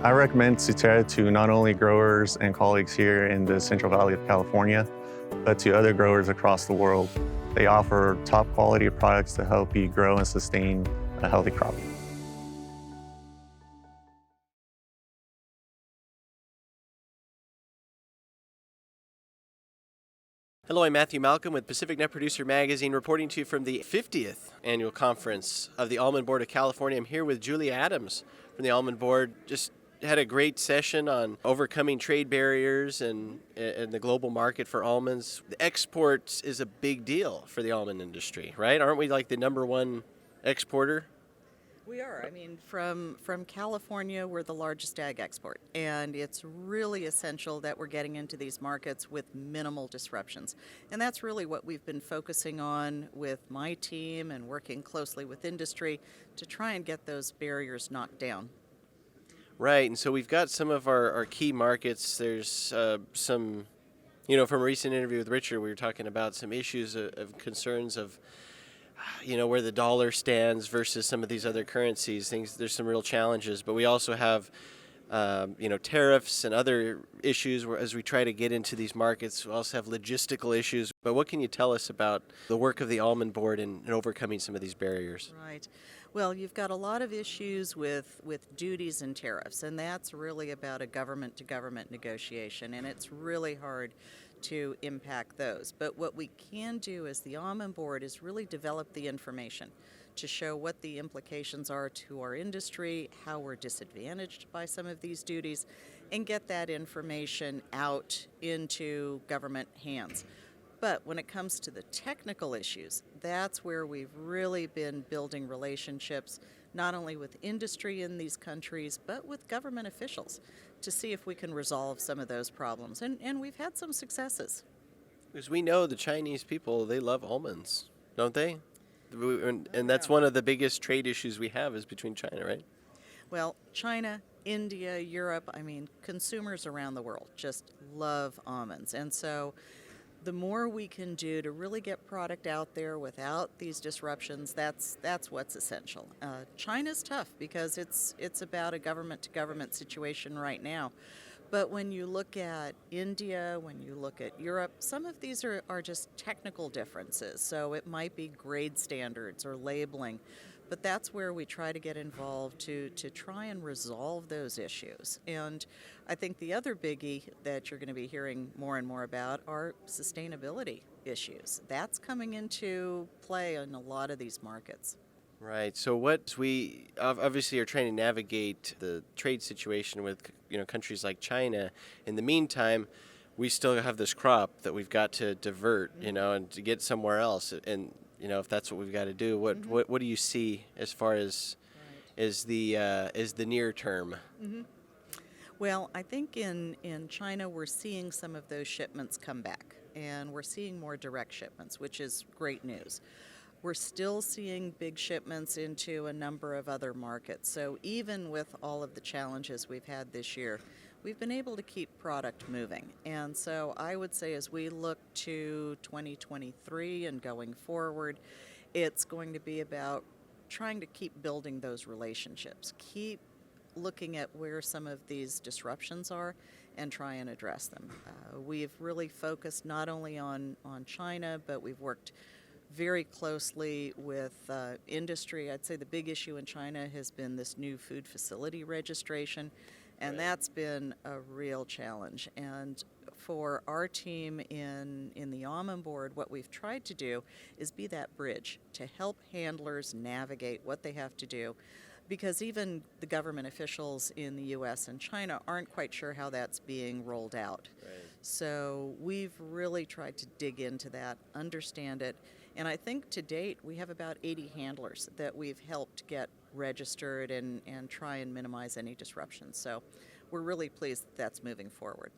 I recommend Sutera to not only growers and colleagues here in the Central Valley of California, but to other growers across the world. They offer top quality products to help you grow and sustain a healthy crop. Hello, I'm Matthew Malcolm with Pacific Net Producer Magazine, reporting to you from the 50th annual conference of the Almond Board of California. I'm here with Julia Adams from the Almond Board. Just had a great session on overcoming trade barriers and the global market for almonds. The exports is a big deal for the almond industry, right? Aren't we like the number one exporter? We are. I mean, from California, we're the largest ag export, and it's really essential that we're getting into these markets with minimal disruptions. And that's really what we've been focusing on with my team and working closely with industry to try and get those barriers knocked down. Right, and so we've got some of our key markets. There's some, from a recent interview with Richard, we were talking about some issues of concerns of where the dollar stands versus some of these other currencies. There's some real challenges, but we also have tariffs and other issues as we try to get into these markets. We also have logistical issues. But what can you tell us about the work of the Almond Board in overcoming some of these barriers? Right. Well, you've got a lot of issues with duties and tariffs, and that's really about a government-to-government negotiation, and it's really hard to impact those. But what we can do as the Almond Board is really develop the information to show what the implications are to our industry, how we're disadvantaged by some of these duties, and get that information out into government hands. But when it comes to the technical issues, that's where we've really been building relationships, not only with industry in these countries, but with government officials to see if we can resolve some of those problems. And we've had some successes. Because we know the Chinese people, they love almonds, don't they? And that's one of the biggest trade issues we have is between China, right? Well, China, India, Europe, consumers around the world just love almonds. And so the more we can do to really get product out there without these disruptions, that's what's essential. China's tough because it's about a government-to-government situation right now. But when you look at India, when you look at Europe, some of these are just technical differences. So it might be grade standards or labeling. But that's where we try to get involved to try and resolve those issues. And I think the other biggie that you're going to be hearing more and more about are sustainability issues. That's coming into play in a lot of these markets. Right. So what we obviously are trying to navigate the trade situation with countries like China. In the meantime, we still have this crop that we've got to divert, and to get somewhere else. And if that's what we've got to do, what do you see as far as the near term? Mm-hmm. Well, I think in China we're seeing some of those shipments come back, and we're seeing more direct shipments, which is great news. We're still seeing big shipments into a number of other markets. So even with all of the challenges we've had this year, we've been able to keep product moving. And so I would say as we look to 2023 and going forward, it's going to be about trying to keep building those relationships, keep looking at where some of these disruptions are and try and address them. We've really focused not only on China, but we've worked very closely with industry. I'd say the big issue in China has been this new food facility registration, and that's been a real challenge. And for our team in the Almond Board, what we've tried to do is be that bridge to help handlers navigate what they have to do, because even the government officials in the U.S. and China aren't quite sure how that's being rolled out. Right. So we've really tried to dig into that, understand it, and I think to date we have about 80 handlers that we've helped get registered and try and minimize any disruptions. So we're really pleased that that's moving forward.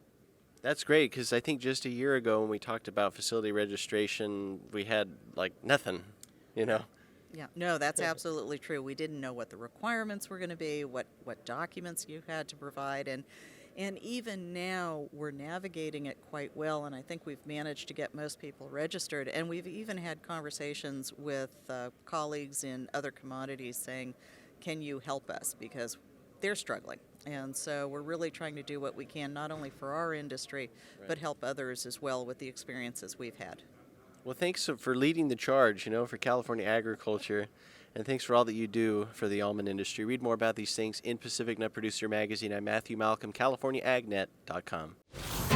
That's great, because I think just a year ago when we talked about facility registration, we had like nothing, Yeah, no, that's absolutely true. We didn't know what the requirements were going to be, what documents you had to provide, and even now we're navigating it quite well, and I think we've managed to get most people registered, and we've even had conversations with colleagues in other commodities saying, can you help us? Because they're struggling. And so we're really trying to do what we can, not only for our industry, but help others as well with the experiences we've had. Well, thanks for leading the charge, for California agriculture, and thanks for all that you do for the almond industry. Read more about these things in Pacific Nut Producer Magazine. I'm Matthew Malcolm, CaliforniaAgNet.com.